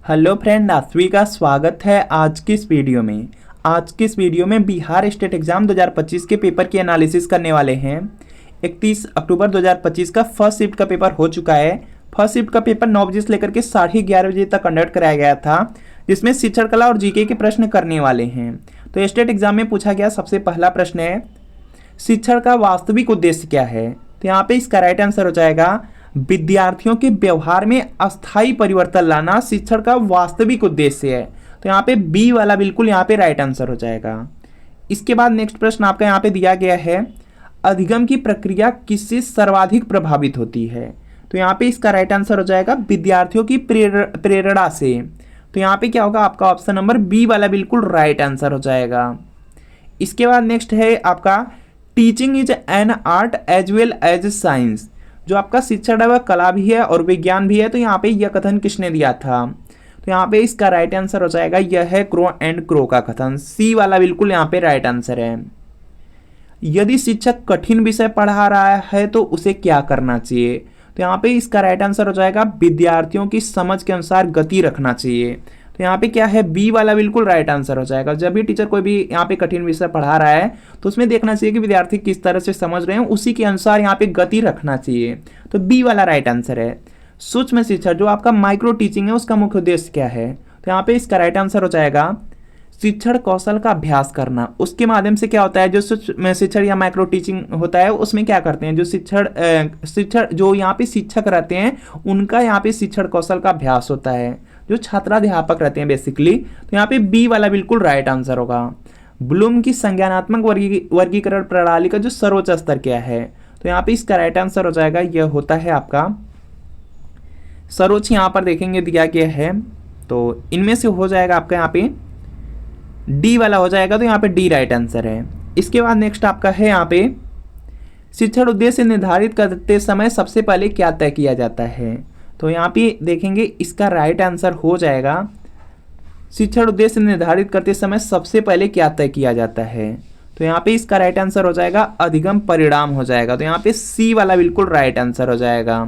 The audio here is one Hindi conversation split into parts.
हेलो फ्रेंड, आप सभी का स्वागत है आज की इस वीडियो में। आज की इस वीडियो में बिहार स्टेट एग्जाम 2025 के पेपर की एनालिसिस करने वाले हैं। 31 अक्टूबर 2025 का फर्स्ट शिफ्ट का पेपर हो चुका है। फर्स्ट शिफ्ट का पेपर 9 बजे से लेकर के 11:30 बजे तक कंडक्ट कराया गया था, जिसमें शिक्षण कला और जीके के प्रश्न करने वाले हैं। तो स्टेट एग्जाम में पूछा गया सबसे पहला प्रश्न है, शिक्षण का वास्तविक उद्देश्य क्या है। तो यहाँ पे इसका राइट आंसर हो जाएगा, विद्यार्थियों के व्यवहार में अस्थायी परिवर्तन लाना शिक्षण का वास्तविक उद्देश्य है। तो यहाँ पे बी वाला बिल्कुल यहाँ पे राइट आंसर हो जाएगा। इसके बाद नेक्स्ट प्रश्न आपका यहाँ पे दिया गया है, अधिगम की प्रक्रिया किससे सर्वाधिक प्रभावित होती है। तो यहाँ पे इसका राइट आंसर हो जाएगा, विद्यार्थियों की प्रेरणा से। तो यहाँ पे क्या होगा, आपका ऑप्शन नंबर बी वाला बिल्कुल राइट आंसर हो जाएगा। इसके बाद नेक्स्ट है आपका, teaching is an art as well as science. जो आपका शिक्षण है वह कला भी है और विज्ञान भी है। तो यहाँ पे यह कथन किसने दिया था। तो यहाँ पे इसका राइट आंसर हो जाएगा, यह है क्रो एंड क्रो का कथन। सी वाला बिल्कुल यहाँ पे राइट आंसर है। यदि शिक्षक कठिन विषय पढ़ा रहा है तो उसे क्या करना चाहिए। तो यहाँ पे इसका राइट आंसर हो जाएगा, विद्यार्थियों की समझ के अनुसार गति रखना चाहिए। तो यहाँ पे क्या है, बी वाला बिल्कुल राइट आंसर हो जाएगा। जब भी टीचर कोई भी यहाँ पे कठिन विषय पढ़ा रहा है तो उसमें देखना चाहिए कि विद्यार्थी किस तरह से समझ रहे हैं, उसी के अनुसार यहाँ पे गति रखना चाहिए। तो बी वाला राइट आंसर है। सूक्ष्म शिक्षा जो आपका माइक्रो टीचिंग है उसका मुख्य उद्देश्य क्या है। तो यहाँ पे इसका राइट आंसर हो जाएगा, शिक्षण कौशल का अभ्यास करना। उसके माध्यम से क्या होता है, जो शिक्षण या माइक्रो टीचिंग होता है उसमें क्या करते हैं, जो शिक्षण जो यहाँ पे शिक्षक रहते हैं उनका यहाँ पे शिक्षण कौशल का अभ्यास होता है, जो छात्राध्यापक रहते हैं बेसिकली। तो यहाँ पे बी वाला बिल्कुल राइट आंसर होगा। ब्लूम की संज्ञानात्मक वर्गीकरण प्रणाली का जो सर्वोच्च स्तर क्या है। तो यहाँ पे इसका राइट आंसर हो जाएगा, यह होता है आपका सर्वोच्च। यहाँ पर देखेंगे दिया गया है, तो इनमें से हो जाएगा आपका यहाँ पे डी वाला हो जाएगा। तो यहाँ पे डी राइट आंसर है। इसके बाद नेक्स्ट आपका है यहाँ पे, शिक्षण उद्देश्य निर्धारित करते समय सबसे पहले क्या तय किया जाता है। तो यहाँ पे देखेंगे इसका राइट आंसर हो जाएगा, शिक्षण उद्देश्य निर्धारित करते समय सबसे पहले क्या तय किया जाता है। तो यहाँ पे इसका राइट आंसर हो जाएगा, अधिगम परिणाम हो जाएगा। तो यहाँ पे सी वाला बिल्कुल राइट आंसर हो जाएगा।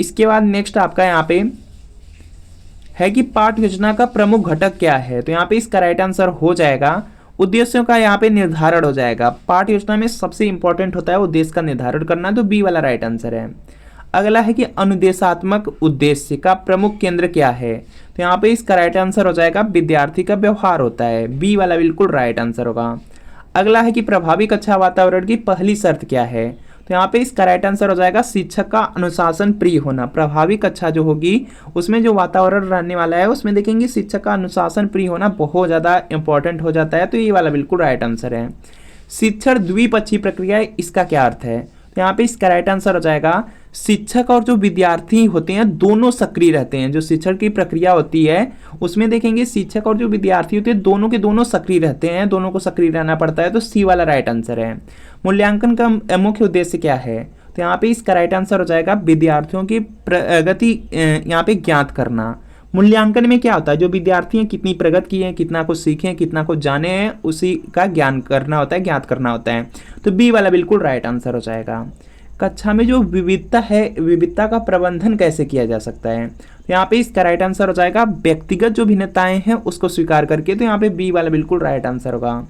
इसके बाद नेक्स्ट आपका यहाँ पे है कि पाठ्य योजना का प्रमुख घटक क्या है। तो यहाँ पे इसका राइट आंसर हो जाएगा, उद्देश्यों का यहाँ पे निर्धारण हो जाएगा। पाठ्य योजना में सबसे इंपॉर्टेंट होता है उद्देश्य का निर्धारण करना। तो बी वाला राइट आंसर है। अगला है कि अनुदेशात्मक उद्देश्य का प्रमुख केंद्र क्या है। तो यहाँ पे इसका राइट आंसर हो जाएगा, विद्यार्थी का व्यवहार होता है। बी वाला बिल्कुल राइट आंसर होगा। अगला है कि प्रभावी कक्षा वातावरण की पहली शर्त क्या है। तो यहाँ पे इसका राइट आंसर हो जाएगा, शिक्षक का अनुशासन प्रिय होना। प्रभावी कक्षा जो होगी उसमें जो वातावरण रहने वाला है उसमें देखेंगे शिक्षक का अनुशासन प्रिय होना बहुत ज़्यादा इंपॉर्टेंट हो जाता है। तो ये वाला बिल्कुल राइट आंसर है। शिक्षण द्विपक्षीय प्रक्रिया, इसका क्या अर्थ है। तो यहाँ पे इसका राइट आंसर हो जाएगा, शिक्षक और जो विद्यार्थी होते हैं दोनों सक्रिय रहते हैं। जो शिक्षण की प्रक्रिया होती है उसमें देखेंगे शिक्षक और जो विद्यार्थी होते हैं दोनों के दोनों सक्रिय रहते हैं, दोनों को सक्रिय रहना पड़ता है। तो सी वाला राइट आंसर है। मूल्यांकन का मुख्य उद्देश्य क्या है। तो यहाँ पे इसका राइट आंसर हो जाएगा, विद्यार्थियों की प्रगति यहाँ पे ज्ञात करना। मूल्यांकन में क्या होता है, जो विद्यार्थी हैं कितनी प्रगति की है, कितना कुछ सीखे हैं, कितना कुछ जाने हैं, उसी का ज्ञान करना होता है, ज्ञात करना होता है। तो बी वाला बिल्कुल राइट आंसर हो जाएगा। कक्षा में जो विविधता है, विविधता का प्रबंधन कैसे किया जा सकता है। तो यहाँ पे इसका राइट आंसर हो जाएगा, व्यक्तिगत जो भिन्नताएं हैं उसको स्वीकार करके। तो यहाँ पे बी वाला बिल्कुल राइट आंसर होगा।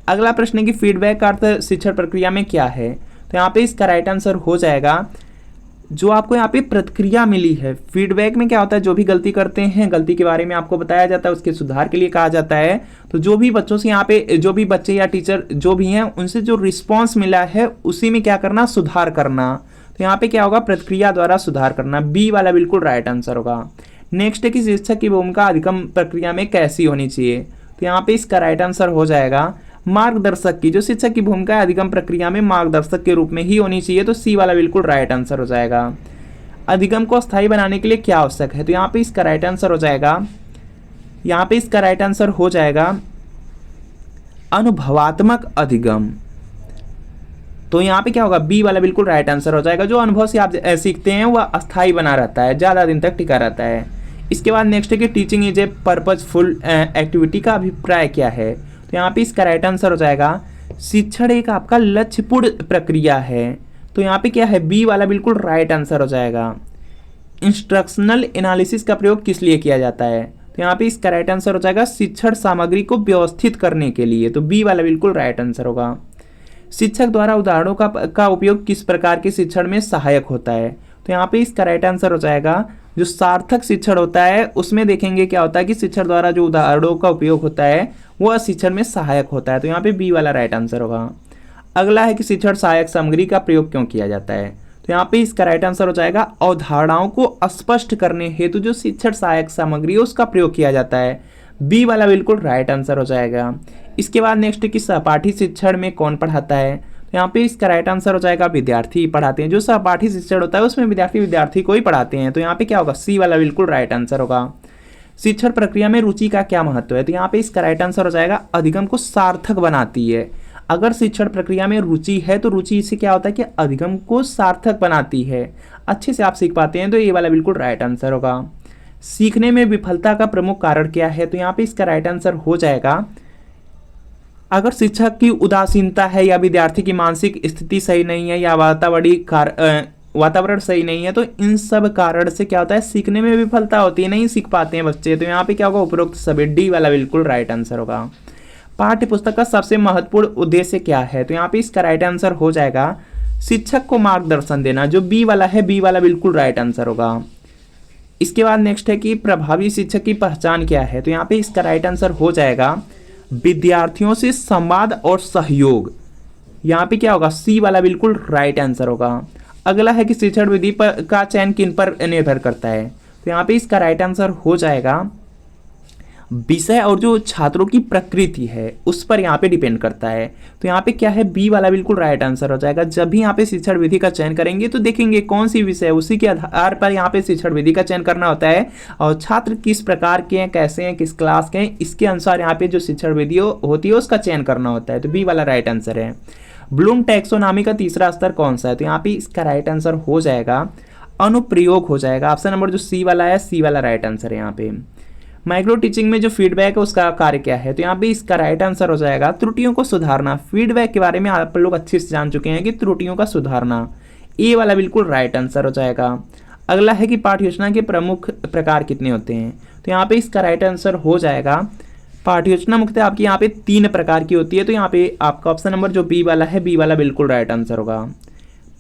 अगला प्रश्न है कि फीडबैक का अर्थ शिक्षण प्रक्रिया में क्या है। तो यहाँ पे इसका राइट आंसर हो जाएगा, जो आपको यहाँ पे प्रतिक्रिया मिली है। फीडबैक में क्या होता है, जो भी गलती करते हैं गलती के बारे में आपको बताया जाता है, उसके सुधार के लिए कहा जाता है। तो जो भी बच्चों से यहाँ पे जो भी बच्चे या टीचर जो भी हैं उनसे जो रिस्पॉन्स मिला है उसी में क्या करना, सुधार करना। तो यहाँ पे क्या होगा, प्रतिक्रिया द्वारा सुधार करना। बी वाला बिल्कुल राइट आंसर होगा। नेक्स्ट है कि शिक्षक की भूमिका अधिगम प्रक्रिया में कैसी होनी चाहिए। तो यहाँ पे इसका राइट आंसर हो जाएगा, मार्गदर्शक की। जो शिक्षक की भूमिका है अधिगम प्रक्रिया में मार्गदर्शक के रूप में ही होनी चाहिए। तो सी वाला बिल्कुल राइट आंसर हो जाएगा। अधिगम को स्थायी बनाने के लिए क्या आवश्यक है। तो यहाँ पे इसका राइट आंसर हो जाएगा, यहाँ पे इसका राइट आंसर हो जाएगा, अनुभवात्मक अधिगम। तो यहाँ पे क्या होगा, बी वाला बिल्कुल राइट आंसर हो जाएगा। जो अनुभव से आप सीखते हैं वह अस्थायी बना रहता है, ज़्यादा दिन तक टिका रहता है। इसके बाद नेक्स्ट है कि teaching is a purposeful activity का अभिप्राय क्या है। तो यहाँ पे इसका राइट आंसर हो जाएगा, शिक्षण एक आपका लक्ष्यपूर्ण प्रक्रिया है। तो यहाँ पे क्या है, बी वाला बिल्कुल राइट आंसर हो जाएगा। इंस्ट्रक्शनल एनालिसिस का प्रयोग किस लिए किया जाता है? तो यहाँ पे इसका राइट आंसर हो जाएगा शिक्षण सामग्री को व्यवस्थित करने के लिए, तो बी वाला बिल्कुल राइट आंसर होगा। शिक्षक द्वारा उदाहरणों का उपयोग किस प्रकार के शिक्षण में सहायक होता है? तो यहाँ पे इसका राइट आंसर हो जाएगा जो सार्थक शिक्षण होता है उसमें देखेंगे क्या होता है कि शिक्षक द्वारा जो उदाहरणों का उपयोग होता है वह शिक्षण में सहायक होता है, तो यहाँ पे बी वाला राइट आंसर होगा। अगला है कि शिक्षण सहायक सामग्री का प्रयोग क्यों किया जाता है? तो यहाँ पे इसका राइट आंसर हो जाएगा अवधारणाओं को स्पष्ट करने हेतु जो शिक्षण सहायक सामग्री है उसका प्रयोग किया जाता है, बी वाला बिल्कुल राइट आंसर हो जाएगा। इसके बाद नेक्स्ट कि सहपाठी शिक्षण में कौन पढ़ाता है? तो यहाँ पे इसका राइट आंसर हो जाएगा विद्यार्थी पढ़ाते हैं। जो सहपाठी शिक्षण होता है उसमें विद्यार्थी को ही पढ़ाते हैं, तो यहाँ पे क्या होगा? सी वाला बिल्कुल राइट आंसर होगा। शिक्षण प्रक्रिया में रुचि का क्या महत्व है? तो यहाँ पे इसका राइट आंसर हो जाएगा अधिगम को सार्थक बनाती है। अगर शिक्षण प्रक्रिया में रुचि है तो रुचि इससे क्या होता है कि अधिगम को सार्थक बनाती है, अच्छे से आप सीख पाते हैं, तो ये वाला बिल्कुल राइट आंसर होगा। सीखने में विफलता का प्रमुख कारण क्या है? तो यहाँ पे इसका राइट आंसर हो जाएगा अगर शिक्षक की उदासीनता है या विद्यार्थी की मानसिक स्थिति सही नहीं है या वातावरण सही नहीं है, तो इन सब कारण से क्या होता है सीखने में विफलता होती है, नहीं सीख पाते हैं बच्चे, तो यहाँ पे क्या होगा? उपरोक्त सभी, डी वाला बिल्कुल राइट आंसर होगा। पाठ्य पुस्तक का सबसे महत्वपूर्ण उद्देश्य क्या है? तो यहाँ पे इसका राइट आंसर हो जाएगा शिक्षक को मार्गदर्शन देना, जो बी वाला है, बी वाला बिल्कुल राइट आंसर होगा। इसके बाद नेक्स्ट है कि प्रभावी शिक्षक की पहचान क्या है? तो यहाँ पे इसका राइट आंसर हो जाएगा विद्यार्थियों से संवाद और सहयोग, यहाँ पे क्या होगा? सी वाला बिल्कुल राइट आंसर होगा। अगला है कि शिक्षण विधि पर का चयन किन पर निर्भर करता है? तो यहाँ पे इसका राइट आंसर हो जाएगा विषय और जो छात्रों की प्रकृति है उस पर यहाँ पे डिपेंड करता है, तो यहाँ पे क्या है? बी वाला बिल्कुल राइट आंसर हो जाएगा। जब भी यहाँ पे शिक्षण विधि का चयन करेंगे तो देखेंगे कौन सी विषय है, उसी के आधार पर यहाँ पे शिक्षण विधि का चयन करना होता है, और छात्र किस प्रकार के हैं, कैसे हैं, किस क्लास के हैं, इसके अनुसार यहाँ पे जो शिक्षण विधि होती है उसका चयन करना होता है, तो बी वाला राइट आंसर है। ब्लूम टैक्सोनॉमी का तीसरा स्तर कौन सा है? तो यहाँ पे इसका राइट आंसर हो जाएगा अनुप्रयोग हो जाएगा। ऑप्शन नंबर जो सी वाला है, सी वाला राइट आंसर है यहाँ पे। माइक्रो टीचिंग में जो फीडबैक है उसका कार्य क्या है? तो यहाँ पे इसका राइट आंसर हो जाएगा त्रुटियों को सुधारना। फीडबैक के बारे में आप लोग अच्छे से जान चुके हैं कि त्रुटियों का सुधारना, ए वाला बिल्कुल राइट आंसर हो जाएगा। अगला है कि पाठ्य योजना के प्रमुख प्रकार कितने होते हैं? तो यहाँ पे इसका राइट आंसर हो जाएगा पाठ्य योजना मुख्यतः आपकी यहाँ पे 3 प्रकार की होती है, तो यहाँ पे आपका ऑप्शन नंबर जो बी वाला है, बी वाला बिल्कुल राइट आंसर होगा।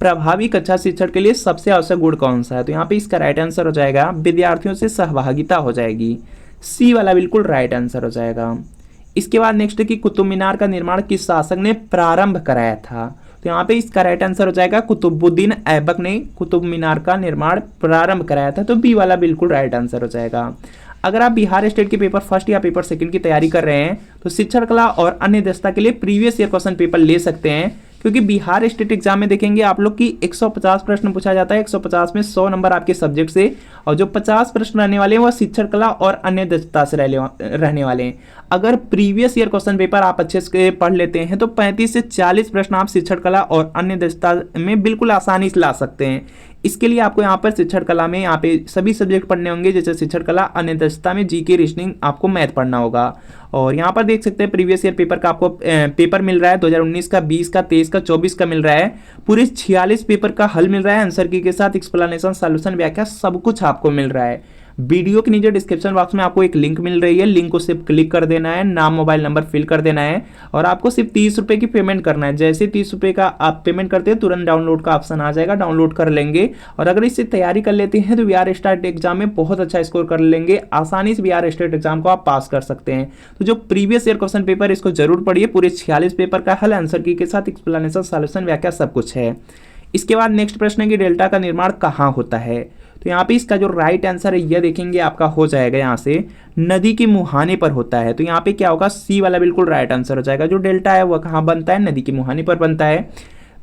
प्रभावी कक्षा शिक्षण के लिए सबसे आवश्यक गुण कौन सा है? तो यहाँ पे इसका राइट आंसर हो जाएगा विद्यार्थियों से सहभागिता हो जाएगी, सी वाला बिल्कुल राइट आंसर हो जाएगा। इसके बाद नेक्स्ट कि कुतुब मीनार का निर्माण किस शासक ने प्रारंभ कराया था? तो यहाँ पे इसका राइट आंसर हो जाएगा कुतुबुद्दीन ऐबक ने कुतुब मीनार का निर्माण प्रारंभ कराया था, तो बी वाला बिल्कुल राइट आंसर हो जाएगा। अगर आप बिहार स्टेट के पेपर फर्स्ट या पेपर सेकंड की तैयारी कर रहे हैं तो शिक्षण कला और अन्य दक्षता के लिए प्रीवियस ईयर क्वेश्चन पेपर ले सकते हैं, क्योंकि बिहार स्टेट एग्जाम में देखेंगे आप लोग की 150 प्रश्न पूछा जाता है, 150 में 100 नंबर आपके सब्जेक्ट से, और जो 50 प्रश्न रहने वाले हैं वह शिक्षण कला और अन्य दक्षता से रहने वाले हैं। अगर प्रीवियस ईयर क्वेश्चन पेपर आप अच्छे से पढ़ लेते हैं तो 35 से 40 प्रश्न आप शिक्षण कला और अन्य दक्षता में बिल्कुल आसानी से ला सकते हैं। इसके लिए आपको यहाँ पर शिक्षण कला में यहाँ पे सभी सब्जेक्ट पढ़ने होंगे, जैसे शिक्षण कला, अन्य दक्षता में जीके, रीजनिंग, आपको मैथ पढ़ना होगा। और यहाँ पर देख सकते हैं प्रीवियस ईयर पेपर का आपको पेपर मिल रहा है 2019 का, 20 का, 23 का, 24 का मिल रहा है। पूरे 46 पेपर का हल मिल रहा है, आंसर की के साथ एक्सप्लेनेशन, सॉल्यूशन, व्याख्या, सब कुछ आपको मिल रहा है। वीडियो के नीचे डिस्क्रिप्शन बॉक्स में आपको एक लिंक मिल रही है, लिंक को सिर्फ क्लिक कर देना है, नाम मोबाइल नंबर फिल कर देना है और आपको सिर्फ 30 रुपये की पेमेंट करना है। जैसे 30 रुपये का आप पेमेंट करते हैं तुरंत डाउनलोड का ऑप्शन आ जाएगा, डाउनलोड कर लेंगे। और अगर इससे तैयारी कर लेते हैं तो बिहार स्टेट एग्जाम में बहुत अच्छा स्कोर कर लेंगे, आसानी से बिहार स्टेट एग्जाम को आप पास कर सकते हैं। तो जो प्रीवियस ईयर क्वेश्चन पेपर इसको जरूर पढ़िए, पूरे 46 पेपर का हल, आंसर की के साथ एक्सप्लेनेशन, सॉल्यूशन, व्याख्या सब कुछ है। इसके बाद नेक्स्ट प्रश्न है कि डेल्टा का निर्माण कहाँ होता है? तो यहाँ पे इसका जो राइट आंसर है यह देखेंगे आपका हो जाएगा यहाँ से नदी के मुहाने पर होता है, तो यहाँ पे क्या होगा? सी वाला बिल्कुल राइट आंसर हो जाएगा। जो डेल्टा है वह कहाँ बनता है? नदी के मुहाने पर बनता है।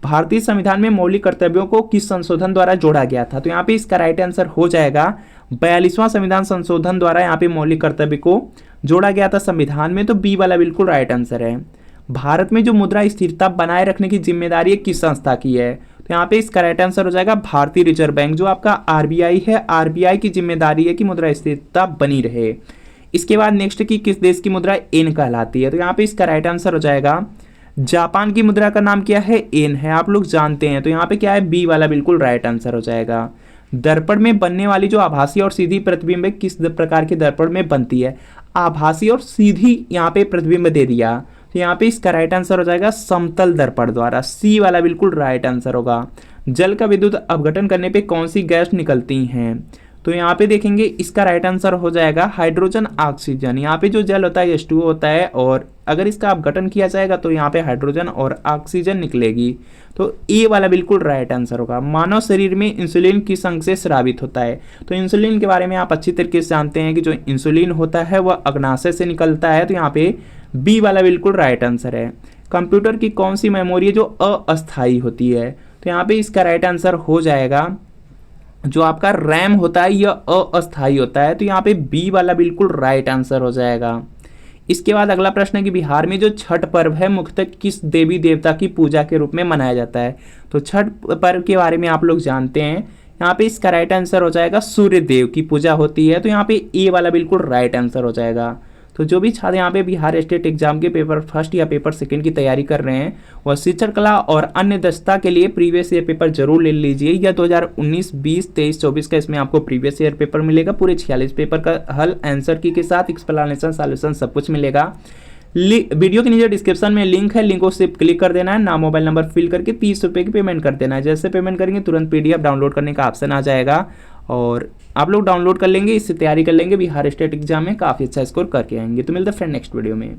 भारतीय संविधान में मौलिक कर्तव्यों को किस संशोधन द्वारा जोड़ा गया था? तो यहाँ पे इसका राइट आंसर हो जाएगा 42वां संविधान संशोधन द्वारा यहाँ पे मौलिक कर्तव्य को जोड़ा गया था संविधान में, तो बी वाला बिल्कुल राइट आंसर है। भारत में जो मुद्रा स्थिरता बनाए रखने की जिम्मेदारी किस संस्था की है? तो यहाँ पे इसका राइट आंसर हो जाएगा भारतीय रिजर्व बैंक, जो आपका आरबीआई है, आरबीआई की जिम्मेदारी है कि मुद्रा स्थिरता बनी रहे। इसके बाद नेक्स्ट की किस देश की मुद्रा एन कहलाती है? तो यहाँ पे इसका राइट आंसर हो जाएगा जापान की मुद्रा का नाम क्या है? एन है, आप लोग जानते हैं, तो यहाँ पे क्या है? बी वाला बिल्कुल राइट आंसर हो जाएगा। दर्पण में बनने वाली जो आभासी और सीधी प्रतिबिंब है किस प्रकार के दर्पण में बनती है, आभासी और सीधी यहाँ पे प्रतिबिंब दे दिया, तो यहाँ पे इसका राइट आंसर हो जाएगा समतल दर्पण द्वारा, सी वाला बिल्कुल राइट आंसर होगा। जल का विद्युत अपघटन करने पे कौन सी गैस निकलती हैं, तो यहाँ पे देखेंगे इसका राइट आंसर हो जाएगा हाइड्रोजन ऑक्सीजन। यहाँ पे जो जल होता है H2O होता है, और अगर इसका अपघटन किया जाएगा तो यहाँ पे हाइड्रोजन और ऑक्सीजन निकलेगी, तो ए वाला बिल्कुल राइट आंसर होगा। मानव शरीर में इंसुलिन किस अंग से स्रावित होता है, तो इंसुलिन के बारे में आप अच्छी तरीके से जानते हैं कि जो इंसुलिन होता है वह अग्नाशय से निकलता है, तो यहाँ पे बी वाला बिल्कुल राइट आंसर है। कंप्यूटर की कौन सी मेमोरी है जो अस्थायी होती है, तो यहाँ पे इसका राइट आंसर हो जाएगा जो आपका रैम होता है यह अस्थायी होता है, तो यहाँ पे बी वाला बिल्कुल राइट आंसर हो जाएगा। इसके बाद अगला प्रश्न है कि बिहार में जो छठ पर्व है मुख्यतः किस देवी देवता की पूजा के रूप में मनाया जाता है, तो छठ पर्व के बारे में आप लोग जानते हैं। यहाँ पे इसका राइट आंसर हो जाएगा सूर्य देव की पूजा होती है, तो यहाँ पे ए वाला बिल्कुल राइट आंसर हो जाएगा। तो जो भी छात्र यहाँ पे बिहार स्टेट एग्जाम के पेपर फर्स्ट या पेपर सेकंड की तैयारी कर रहे हैं वह शिक्षण कला और अन्य दक्षता के लिए प्रीवियस ईयर पेपर जरूर ले लीजिए। यह 2019, 20, 23, 24 का इसमें आपको प्रीवियस ईयर पेपर मिलेगा, पूरे 46 पेपर का हल आंसर की के साथ एक्सप्लेनेशन सॉल्यूशन सब कुछ मिलेगा। वीडियो के नीचे डिस्क्रिप्शन में लिंक है, लिंक को सिर्फ क्लिक कर देना है, नाम मोबाइल नंबर फिल करके 30 रुपये की पेमेंट कर देना है। जैसे पेमेंट करेंगे तुरंत PDF डाउनलोड करने का ऑप्शन आ जाएगा और आप लोग डाउनलोड कर लेंगे, इससे तैयारी कर लेंगे, बिहार स्टेट एग्जाम में काफ़ी अच्छा स्कोर करके आएंगे। तो मिलते हैं फ्रेंड नेक्स्ट वीडियो में।